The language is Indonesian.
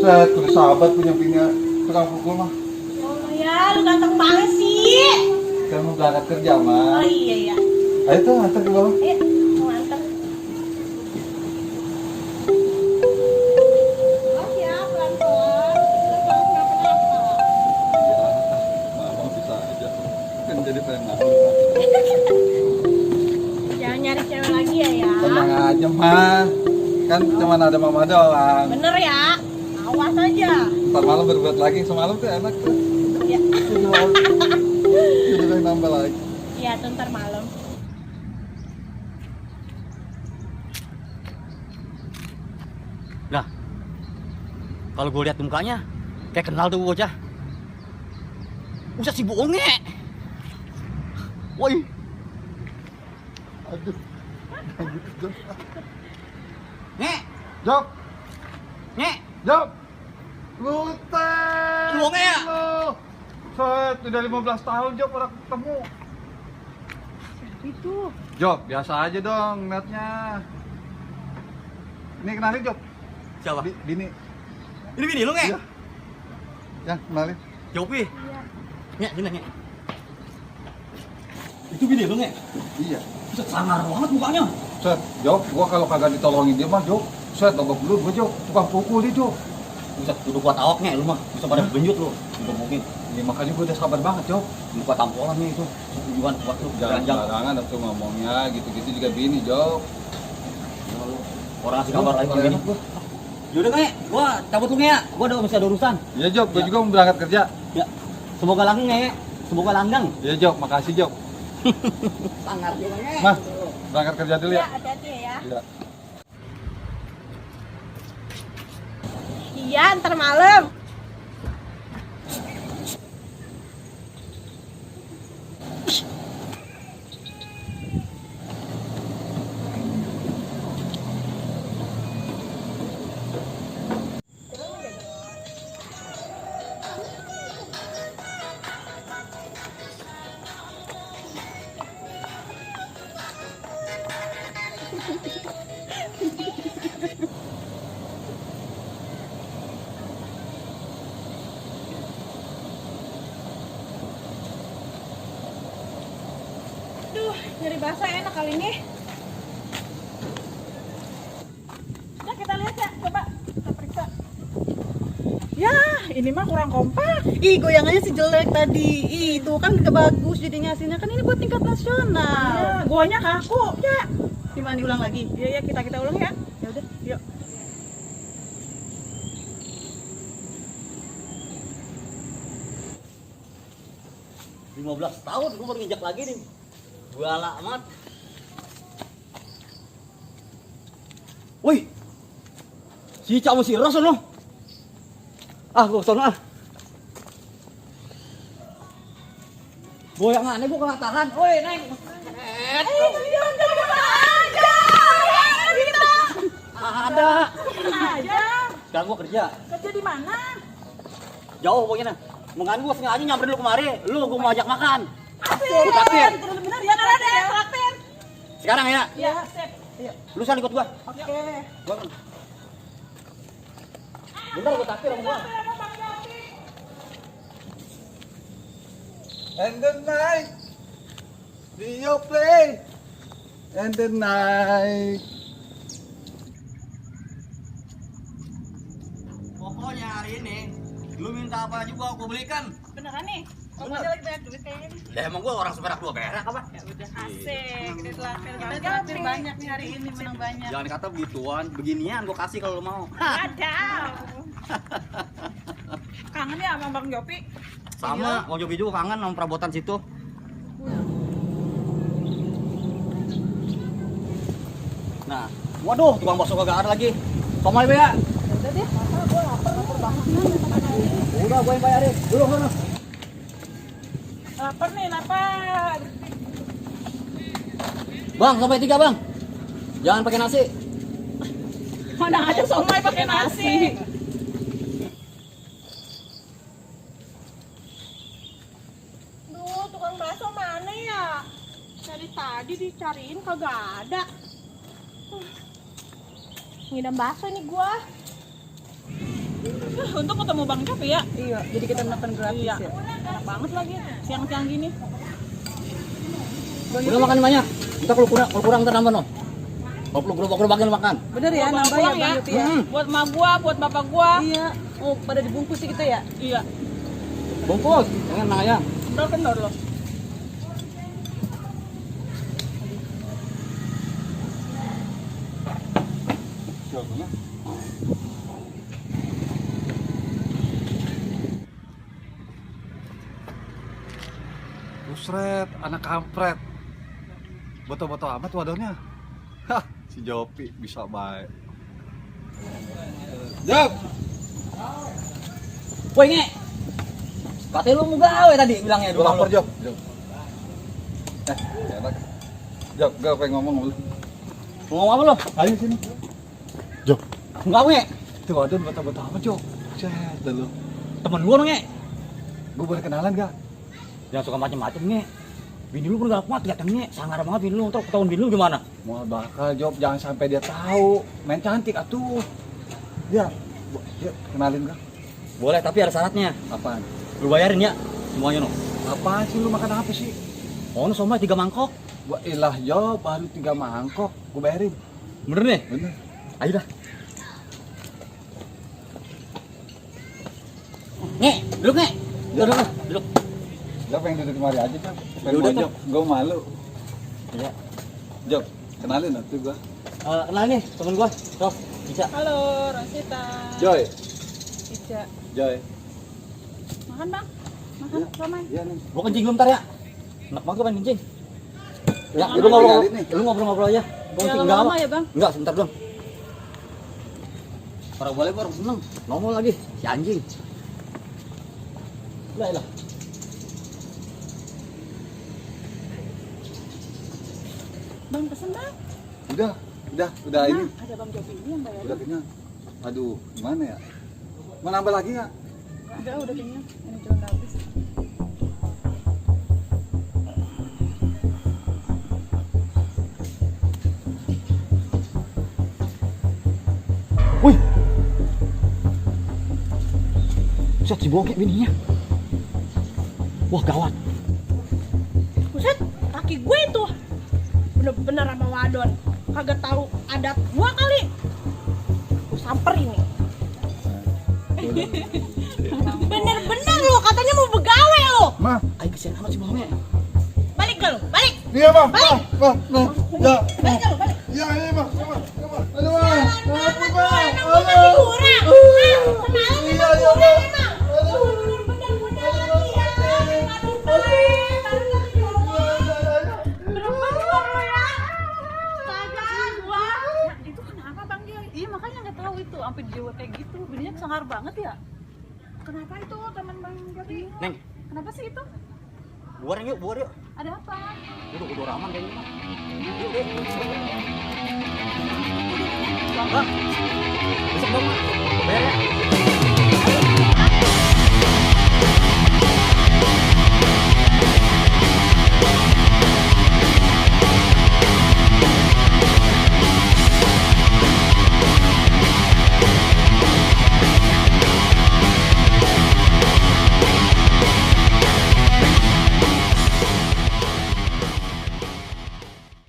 Set, udah sahabat punya tukang pukul mah. Oh ya, lu ganteng banget sih. Kan mau berangkat kerja mah. Oh iya ya. Ayo tuh antar ke bawah. Ayo, mau antar. Oh ya, pelan-pelan. Kenapa-kenapa. Mama bisa aja. Kan jadi pengen malu. Jangan nyari cewek lagi ya. Tenang aja mah. Kan cuma ada mama doang. Bener ya. Awas aja. Ntar malam berbuat lagi semalam tuh enak tuh. Ya. Jadi pengen nambah lagi. Iya, tuh ntar malam. Nah, kalau gue lihat mukanya, kayak kenal tuh bocah. Usah si bohonge. Woi, Aduh. Gitu. nge, Jok, nge, Jok. Lu teh. Lu nge ya? Lu. Set, udah 15 tahun Jok orang ketemu. Itu. Jok, biasa aja dong liatnya. Ini kenalin Jok. siapa? Bini. Ini bini lu nge? Iya. Ya, kenalin. Jopi, Iya. nge, sini nge. Itu bini lu nge? Iya. Bisa sangar banget mukanya. Set, Jok, gua kalau kagak ditolongin dia mah Jok. Set, babak belur gua Jok. Tukang pukul dia Jok. Bisa kudu kuat awak nge, lu mah. Bisa pada benjut lu. Udah mungkin. Ya makanya gua udah sabar banget Jok. Lu kuat tampolan nih itu. Tujuan kuat lu. Jangan Jangan. sembarangan tuh ngomongnya, gitu-gitu juga bini Jok. Orang ngasih kabar lagi kalau Enak gini. gua. Yaudah nge, gua cabut lu nge ya. Gua masih ada urusan. Iya Jok, gua Ya. juga mau berangkat kerja. Ya, semoga langgeng nge. Semoga langgang. Iya Jok, makasih Jok. Sangar juga nge. Mah, berangkat kerja dulu Ya, ya. hati-hati ya. Iya. Iya, ntar malam. Duh, nyari basah enak kali ini. Nah, kita lihat ya, coba kita periksa. Ya, ini mah kurang kompak. Ih, goyangannya sih jelek tadi. Ih, itu kan gak bagus jadinya hasilnya. Kan ini buat tingkat nasional. Ya, guanya kaku. Ya, gimana diulang lagi? Iya, ya, kita ulang ya. Ya udah, yuk. Lima 15 tahun gue baru nginjak lagi nih. Gala amat. Woi. Si Cak masih ras sono. Ah, gua sono ah. Goyangannya gua kena tahan. Woi, Neng. Ada. Aja. Sekarang gua kerja. Kerja di mana? Jauh pokoknya. Mungkin gua sengaja nyamperin lu kemari. Lu gua mau ajak makan. Asik. Gua traktir. Bener ya, bener ya, traktir. Sekarang ya. Ya, sip. Lu sana ikut gua. Oke. Gua. Bentar gua traktir sama gua. And the night, Rio play. And the night. Pokoknya hari ini lu minta apa juga gua belikan. Beneran nih? Kamu Bener. aja lagi banyak duit kayaknya nih. Lah emang gua orang seperak dua perak apa? Ya udah asik, kita traktir Kita banget. traktir banyak nih hari ini, menang banyak. Jangan kata begituan, beginian gua kasih kalau lu mau. Wadaw. Kangen ya sama Bang Jopi? Sama, mau Jopi juga kangen sama perabotan situ. Nah, waduh, tukang bakso kagak ada lagi. Somai be ya. Udah deh, masa gue lapar banget nih. Udah, gua yang bayarin. Dulu sana. Lapar nih, lapar. Bang, sampai 3, Bang. Jangan pakai nasi. Mana ada somai pakai nasi. Duh, tukang bakso mana ya? Dari tadi dicariin kagak ada. Ngidam bakso nih gua. Untuk ketemu Bang Jop ya. Iya, jadi kita makan gratis Iya. ya. Enak banget lagi siang-siang gini. Udah makan banyak. Entar kalau kurang ntar nambah no. Kalau perlu gerobak-gerobakin makan. Bener ya, Bawa nambah ya pulang Bang Yopi ya. Buat emak gua, buat bapak gua. Iya. Oh, pada dibungkus sih kita ya. Iya. Bungkus, jangan mang ayam. Bener loh. Busret, anak kampret. Betul-betul amat wadahnya. Hah, si Jopi bisa baik. Jop, Woi nge. Katanya lu mau gawe tadi bilangnya gue lapar Jop. Jop. Enak. Jop, gue pengen ngomong sama lu. Mau ngomong apa lu? Ayo sini. Jop, Enggak nge. itu wadah betul-betul amat Jop. Set dah lu. Temen gua dong nge. Gue boleh kenalan gak? Jangan suka macem-macem nge. Bini lu kan gak kuat liatan nge. Sangar banget bini lu. Ntar ketahuan bini lu gimana? Mau bakal Job, jangan sampai dia tahu. Main cantik atuh. Ya, kenalin gak? Boleh tapi ada syaratnya. Apaan? Lu bayarin ya semuanya no. Apaan sih lu makan apa sih? Oh no somai 3 mangkok. Wah ilah Job, baru 3 mangkok. Gue bayarin. Bener nih? Bener. Ayo dah. Nge, duduk nge. Duduk. Duduk. Job pengen duduk kemari aja Job. Ya Pengen udah, Job, gue malu. Ya. Job, kenalin atuh gue. Kenal nih temen gua. Rof, bisa. Halo, Rosita. Joy, Ica. Joy. Makan, Bang. Makan, Iya. Roman. Iya nih. Gua kencing dulu ntar ya. Enak banget gua pengen kencing. Ya, Jangan lu ngobrol. tinggalin nih. Lu ngobrol-ngobrol aja. Gua Jangan kencing enggak lama lama. ya, Bang. Enggak, sebentar doang. Orang boleh baru seneng. Nongol lagi si anjing. Lah. Bang, pesen, Bang. Udah ini. Ada Bang Jopi ini yang bayar. Udah kenyang. Aduh, gimana ya? Mau nambah lagi nggak? Udah kenyang. Ini cuma habis. Wih. Set si bokek bininya. Wah, gawat. Buset, kaki gue tuh. Bener-bener sama wadon. Kagak tahu adat gua kali. Gua samperin nih. Bener-bener lo katanya mau begawe lo. Ma, Ayo kesian amat si bokek. Balik gak lo? Balik. iya Ma. Balik. Ya. Balik gak lo? Balik. Ya, iya Ma. Aduh, Ma. Enak gua kasih kurang. Semalam Iya, emang iya, kurang Ma. emang. Bener-bener gua lagi ya. Aduh, baik. Bener-bener lo ya. Kagak gua. Itu kenapa Bang Joy? Iya, makanya nggak tahu itu sampai jiwa kayak gitu. Bininya sangar banget ya. Kenapa itu teman Bang Jopi? Neng, Kenapa sih itu? buar yuk. Ada apa? Udah aman kayaknya mah. Yuk. Enggak. Besok dong, Mak. Bayar ya.